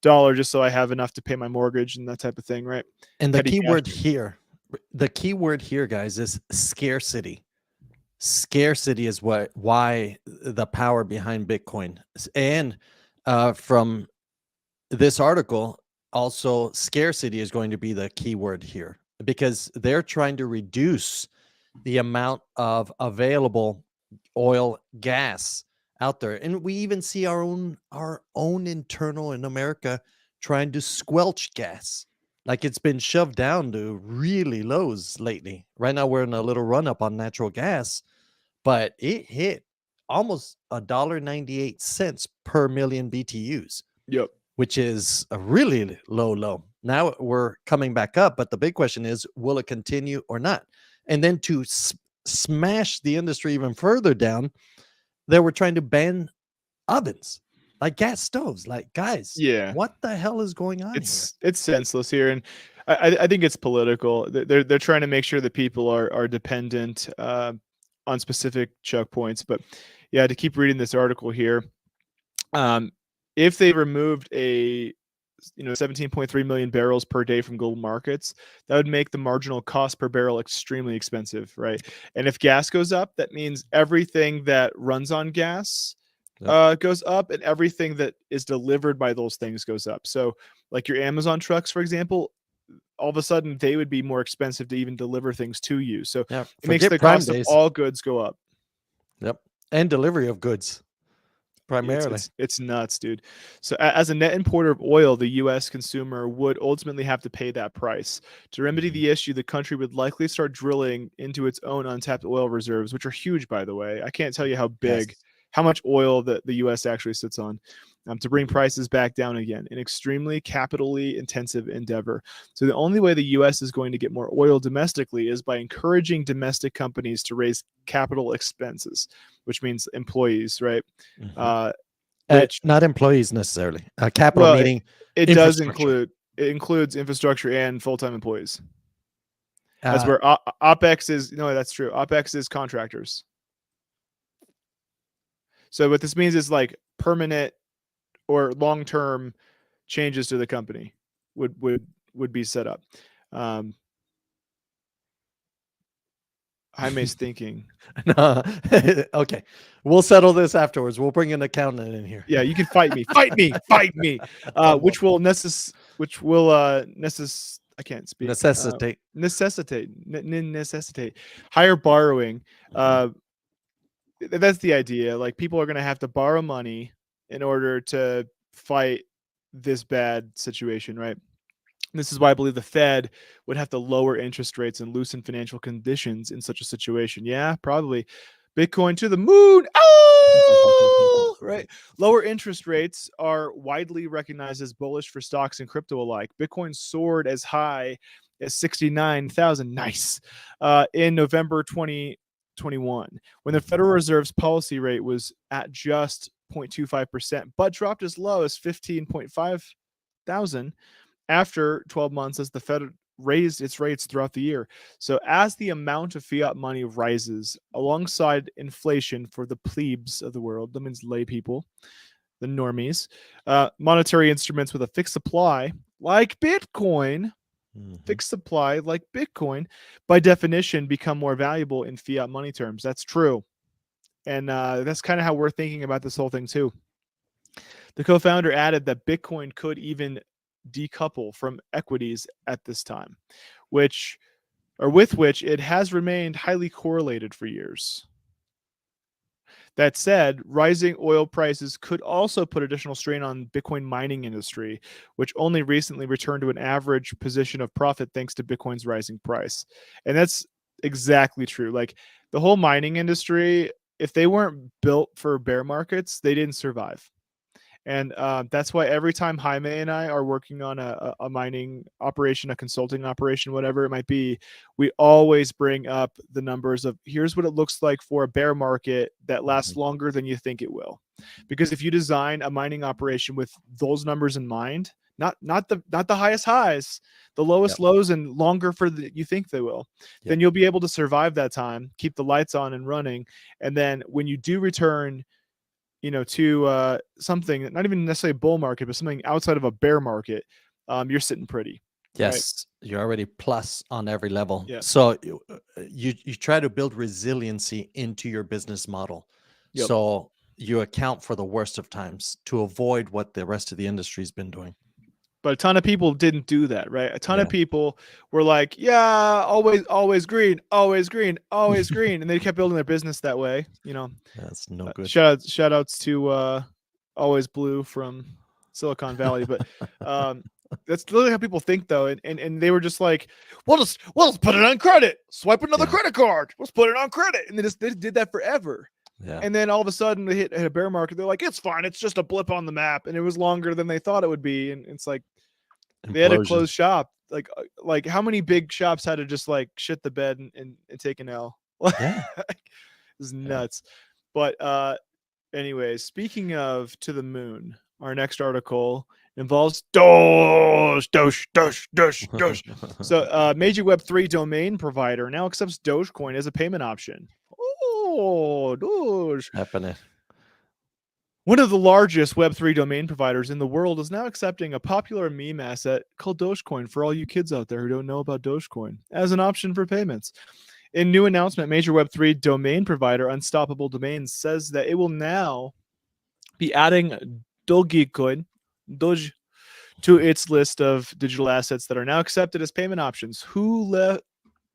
dollar just so I have enough to pay my mortgage and that type of thing, right? And Petty cash. the key word here, guys, is scarcity. Scarcity is why the power behind Bitcoin. And from this article, also scarcity is going to be the key word here because they're trying to reduce the amount of available oil, gas out there. And we even see our own internal in America trying to squelch gas. Like it's been shoved down to really lows lately. Right now we're in a little run up on natural gas, but it hit almost $1.98 per million BTUs, Yep. which is a really low. Now we're coming back up, but the big question is, will it continue or not? And then to smash the industry even further down, they were trying to ban ovens, like gas stoves. Like, guys, Yeah. what the hell is going on here? It's senseless here, and I think it's political. They're trying to make sure that people are dependent on specific choke points. But yeah, to keep reading this article here, um, if they removed 17.3 million barrels per day from global markets, that would make the marginal cost per barrel extremely expensive, right? And if gas goes up, that means everything that runs on gas Yep. goes up, and everything that is delivered by those things goes up. So, like your Amazon trucks, for example, all of a sudden they would be more expensive to even deliver things to you. So Yeah. it makes Forget the Prime cost of Days. all goods go up. Yep. And delivery of goods It's primarily. it's it's nuts, dude. So as a net importer of oil, the U.S. consumer would ultimately have to pay that price. To remedy Mhm. the issue, the country would likely start drilling into its own untapped oil reserves, which are huge, by the way. I can't tell you Yes. how much oil that the U.S. actually sits on, to bring prices back down again. An extremely capitally intensive endeavor. So the only way the U.S. is going to get more oil domestically is by encouraging domestic companies to raise capital expenses, which means employees, right? Mhm. Uh, which Not employees necessarily. Capital well, meaning it does infrastructure. include it includes infrastructure and full-time employees. That's Uh, where OpEx is. No, that's true. OpEx is contractors. So what this means is like permanent or long-term changes to the company would be set up. Um, Jaime's thinking. no. Okay. We'll settle this afterwards. We'll bring an accountant in here. Yeah, you can fight me, fight me. Come on. I can't speak. Necessitate. Necessitate higher borrowing. Mhm. Uh, that's the idea. Like people are going to have to borrow money in order to fight this bad situation, right? This is why I believe the Fed would have to lower interest rates and loosen financial conditions in such a situation. Yeah, probably. Bitcoin to the moon. Oh, right. Lower interest rates are widely recognized as bullish for stocks and crypto alike. Bitcoin soared as high as 69,000. Nice. In November 2021, when the Federal Reserve's policy rate was at just 0.25%, but dropped as low as 15.5 thousand after 12 months as the Fed raised its rates throughout the year. So, as the amount of fiat money rises alongside inflation for the plebes of the world, that means lay people, the normies, monetary instruments with a fixed supply, like Bitcoin, Mhm. by definition, become more valuable in fiat money terms. That's true. And that's kind of how we're thinking about this whole thing, too. The co founder added that Bitcoin could even decouple from equities at this time, which or with which it has remained highly correlated for years. That said, rising oil prices could also put additional strain on Bitcoin mining industry, which only recently returned to an average position of profit thanks to Bitcoin's rising price. And that's exactly true. Like the whole mining industry, if they weren't built for bear markets, they didn't survive. And that's why every time Jaime and I are working on a mining operation, a consulting operation, whatever it might be, we always bring up the numbers of here's what it looks like for a bear market that lasts longer than you think it will. Because if you design a mining operation with those numbers in mind, not the highest highs, the lowest lows, and longer for the you think they will, then you'll be able to survive that time, keep the lights on and running, and then when you do return to something, not even necessarily a bull market, but something outside of a bear market, you're sitting pretty. Yes, you're already plus on every level. Yeah. So you try to build resiliency into your business model. Yep. So you account for the worst of times to avoid what the rest of the industry's been doing. But a ton of people didn't do that, right? A ton of Yeah. people were like, yeah, always green, always green, always green. And they kept building their business that way. That's no good. Shout outs to Always Blue from Silicon Valley. But that's literally how people think though. And they were just like, we'll just put it on credit. Swipe another credit card. Let's put it on credit. And they did that forever. Yeah. And then all of a sudden they hit a bear market. They're like, it's fine. It's just a blip on the map. And it was longer than they thought it would be. And it's like, they had to Implosion. close shop. Like how many big shops had to just like shit the bed and take an L? Yeah. It's nuts. But anyways, speaking of to the moon, our next article involves Doge. So major Web3 domain provider now accepts Dogecoin as a payment option. Oh, Doge. Happening. One of the largest Web3 domain providers in the world is now accepting a popular meme asset called Dogecoin for all you kids out there who don't know about Dogecoin as an option for payments. In new announcement, major Web3 domain provider Unstoppable Domains says that it will now be adding Dogecoin, Doge, to its list of digital assets that are now accepted as payment options. Who left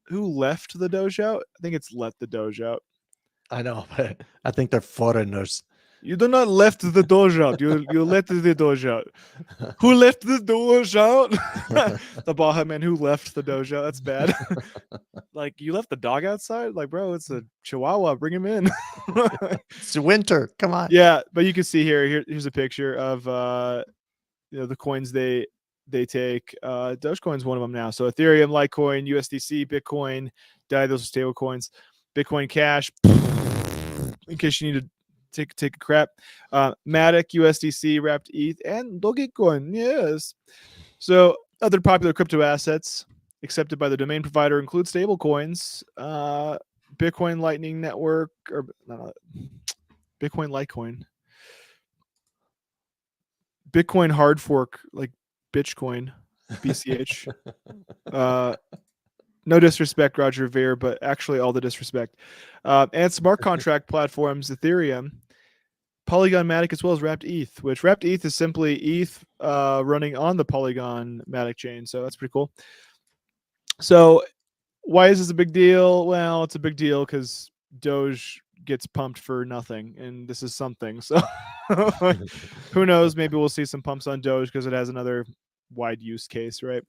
the Doge out? I think it's let the Doge out. I know, but I think they're foreigners. You do not left the Doge out. You let the Doge out. Who left the Doge out? The Baja man who left the Doge out. That's bad. Like you left the dog outside? Like, bro, it's a Chihuahua. Bring him in. It's winter. Come on. Yeah, but you can see here's a picture of the coins they take. Dogecoin's one of them now. So Ethereum, Litecoin, USDC, Bitcoin, DAI, those are stable coins. Bitcoin Cash, in case you need to take a crap. Matic, USDC, Wrapped ETH, and Dogecoin. Yes. So other popular crypto assets accepted by the domain provider include stable coins, Bitcoin Lightning Network, or Bitcoin Litecoin, Bitcoin hard fork like Bitcoin, BCH. No disrespect, Roger Ver, but actually all the disrespect. And smart contract platforms, Ethereum, Polygon Matic, as well as Wrapped ETH, which Wrapped ETH is simply ETH running on the Polygon Matic chain. So that's pretty cool. So why is this a big deal? Well, it's a big deal because Doge gets pumped for nothing, and this is something. So who knows? Maybe we'll see some pumps on Doge because it has another wide use case, right?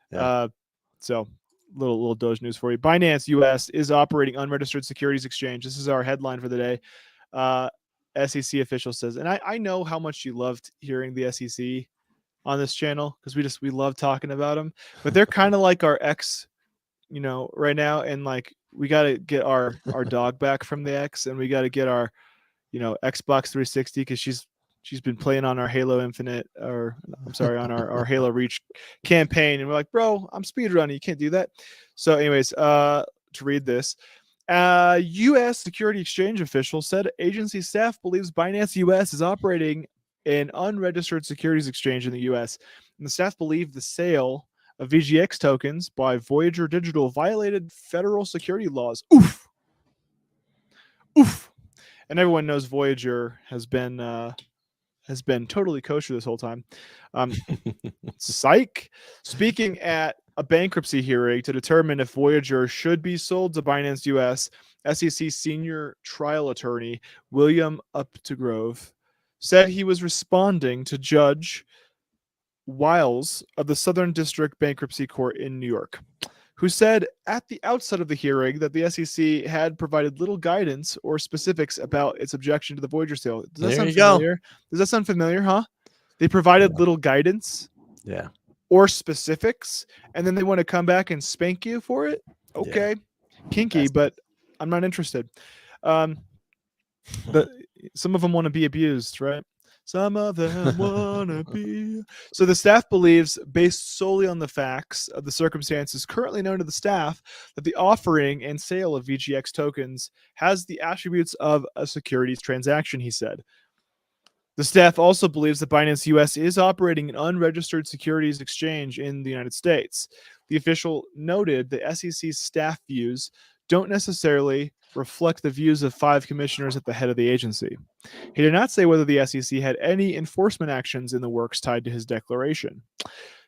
Yeah. So little Doge news for you. Binance US is operating unregistered securities exchange. This is our headline for the day. SEC official says, and I know how much you loved hearing the SEC on this channel because we love talking about them, but they're kind of like our ex, right now, and like we got to get our dog back from the X, and we got to get our Xbox 360 because she's been playing on our Halo Infinite, or I'm sorry, on our Halo Reach campaign, and we're like, bro, I'm speedrunning, you can't do that. So anyways, to read this, U.S. Security Exchange official said agency staff believes Binance US is operating an unregistered securities exchange in the U.S., and the staff believe the sale of VGX tokens by Voyager Digital violated federal security laws. Oof. And everyone knows Voyager has been totally kosher this whole time. Psych. Speaking at a bankruptcy hearing to determine if Voyager should be sold to Binance US, SEC senior trial attorney William Updegrove said he was responding to Judge Wiles of the Southern District Bankruptcy Court in New York, who said at the outset of the hearing that the SEC had provided little guidance or specifics about its objection to the Voyager sale. Does that There sound you go. familiar? Does that sound familiar, huh? They provided little guidance Yeah. or specifics, and then they want to come back and spank you for it? Okay. Kinky, That's- but I'm not interested. Some of them want to be abused, right? Some of them want to be. So the staff believes, based solely on the facts of the circumstances currently known to the staff, that the offering and sale of VGX tokens has the attributes of a securities transaction, he said. The staff also believes that Binance US is operating an unregistered securities exchange in the United States. The official noted the SEC's staff views don't necessarily reflect the views of 5 commissioners at the head of the agency. He did not say whether the SEC had any enforcement actions in the works tied to his declaration.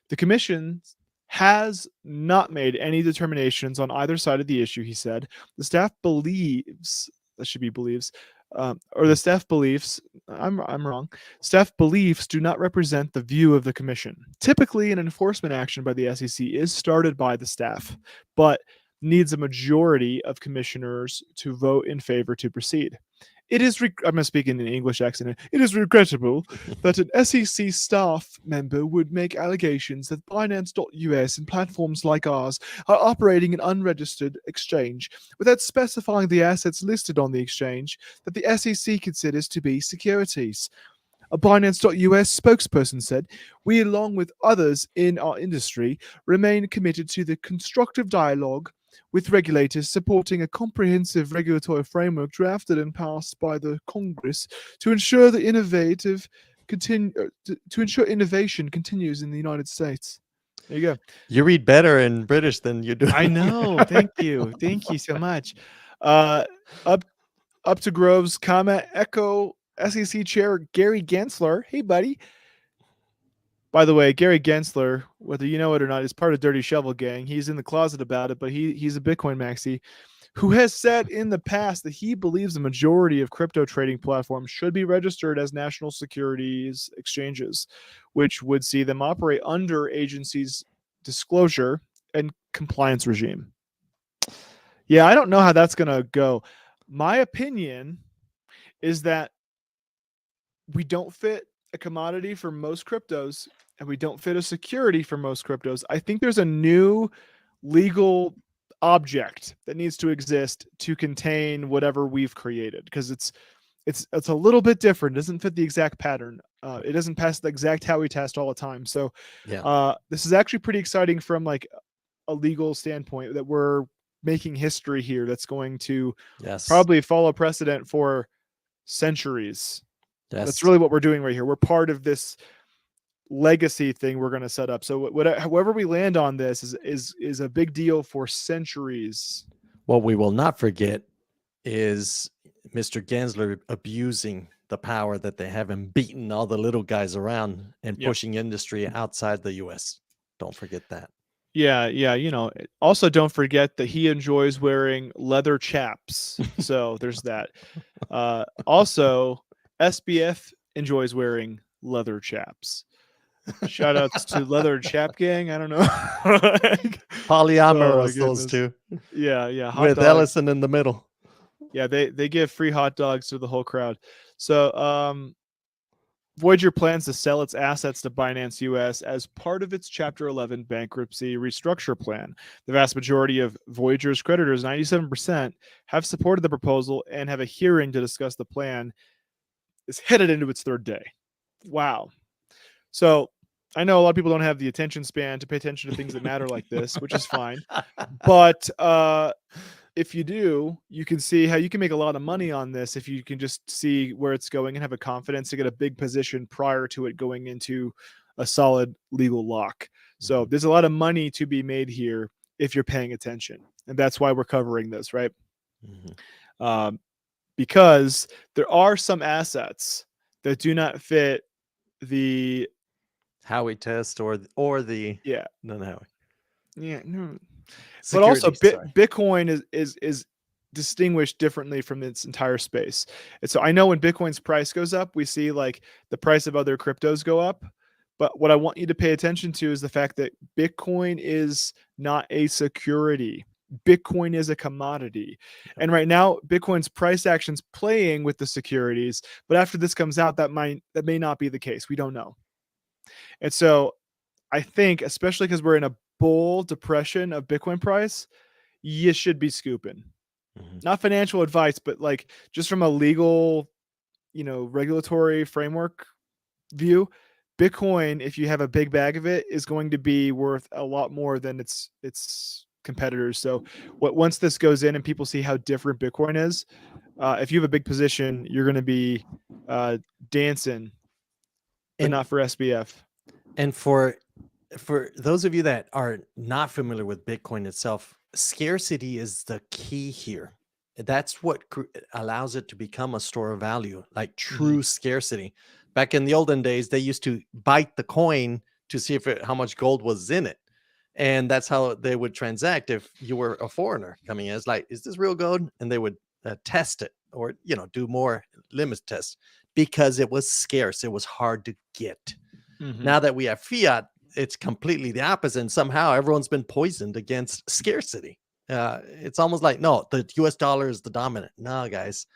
The commission has not made any determinations on either side of the issue, he said. The staff believes, that should be believes, or the staff beliefs, I'm wrong. Staff beliefs do not represent the view of the commission. Typically, an enforcement action by the SEC is started by the staff, but needs a majority of commissioners to vote in favor to proceed. It is, I'm speaking in an English accent. It is regrettable that an SEC staff member would make allegations that Binance.us and platforms like ours are operating an unregistered exchange without specifying the assets listed on the exchange that the SEC considers to be securities. A Binance.us spokesperson said, "We, along with others in our industry, remain committed to the constructive dialogue with regulators, supporting a comprehensive regulatory framework drafted and passed by the Congress to ensure innovation continues in the United States." There you go. You read better in British than you do. I know. Thank you. Thank you so much. Up to Grove's comment echo SEC Chair Gary Gensler. Hey, buddy. By the way, Gary Gensler, whether you know it or not, is part of Dirty Shovel Gang. He's in the closet about it, but he's a Bitcoin maxi who has said in the past that he believes the majority of crypto trading platforms should be registered as national securities exchanges, which would see them operate under agencies' disclosure and compliance regime. Yeah, I don't know how that's going to go. My opinion is that we don't fit a commodity for most cryptos and we don't fit a security for most cryptos. I think there's a new legal object that needs to exist to contain whatever we've created, because it's a little bit different. It doesn't fit the exact pattern. It doesn't pass the exact Howey test all the time. So this is actually pretty exciting from like a legal standpoint, that we're making history here that's going to probably follow precedent for centuries. That's really what we're doing right here. We're part of this legacy thing we're going to set up. So however we land on this is a big deal for centuries. What we will not forget is Mr. Gensler abusing the power that they have and beating all the little guys around and pushing industry outside the US. Don't forget that. Yeah. You know, also don't forget that he enjoys wearing leather chaps. So there's that. Also, SBF enjoys wearing leather chaps. Shout outs to Leather Chap Gang. I don't know. Polyamorous, those two. Yeah. With Ellison in the middle. Yeah, they give free hot dogs to the whole crowd. So Voyager plans to sell its assets to Binance US as part of its Chapter 11 bankruptcy restructure plan. The vast majority of Voyager's creditors, 97%, have supported the proposal and have a hearing to discuss the plan. It's headed into its 3rd day. Wow. So I know a lot of people don't have the attention span to pay attention to things that matter like this, which is fine. But if you do, you can see how you can make a lot of money on this if you can just see where it's going and have a confidence to get a big position prior to it going into a solid legal lock. So there's a lot of money to be made here if you're paying attention. And that's why we're covering this, right? Because there are some assets that do not fit the Howey test or the no Howey. Yeah, no. But also Securities, sorry. Bitcoin is distinguished differently from its entire space. And so I know when Bitcoin's price goes up, we see like the price of other cryptos go up. But what I want you to pay attention to is the fact that Bitcoin is not a security. Bitcoin is a commodity. Yep. And right now, Bitcoin's price action's playing with the securities, but after this comes out, that may not be the case. We don't know. And so I think, especially because we're in a bull depression of Bitcoin price, you should be scooping. Mhm. Not financial advice, but like just from a legal, regulatory framework view, Bitcoin, if you have a big bag of it, is going to be worth a lot more than its competitors. So, once this goes in and people see how different Bitcoin is, if you have a big position, you're going to be dancing, but And not for SBF. and for those of you that are not familiar with Bitcoin itself, scarcity is the key here. That's what allows it to become a store of value, like Mhm. true scarcity. Back in the olden days, they used to bite the coin to see how much gold was in it. And that's how they would transact if you were a foreigner coming in. It's like, is this real gold? And they would test it or, do more limit tests because it was scarce. It was hard to get. Mhm. Now that we have fiat, it's completely the opposite. And somehow everyone's been poisoned against scarcity. It's almost like, no, the US dollar is the dominant. No, guys,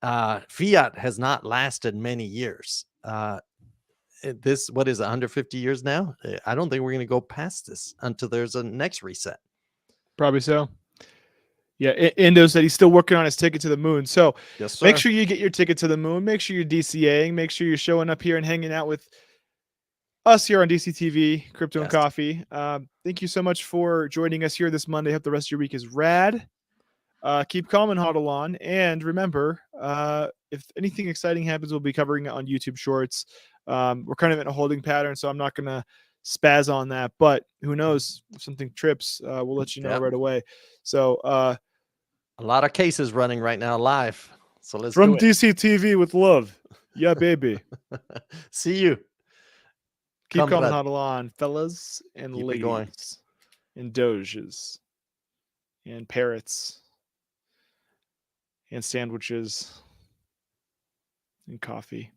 fiat has not lasted many years. What is it, 150 years now? I don't think we're going to go past this until there's a next reset. Probably so. Yeah, Indo said he's still working on his ticket to the moon. So Yes, make sir. sure you get your ticket to the moon. Make sure you're DCAing. Make sure you're showing up here and hanging out with us here on DCTV, Crypto and Yes. Coffee. Thank you so much for joining us here this Monday. Hope the rest of your week is rad. Keep calm and huddle on. And remember, if anything exciting happens, we'll be covering it on YouTube Shorts. We're kind of in a holding pattern, so I'm not going to spaz on that. But who knows? If something trips, we'll let you know Yep. right away. So A lot of cases running right now live. So let's from do it. DCTV with love. Yeah, baby. See you. Keep calm and Comrade. huddle on, fellas and Keep it going. ladies and doges and parrots and sandwiches and coffee.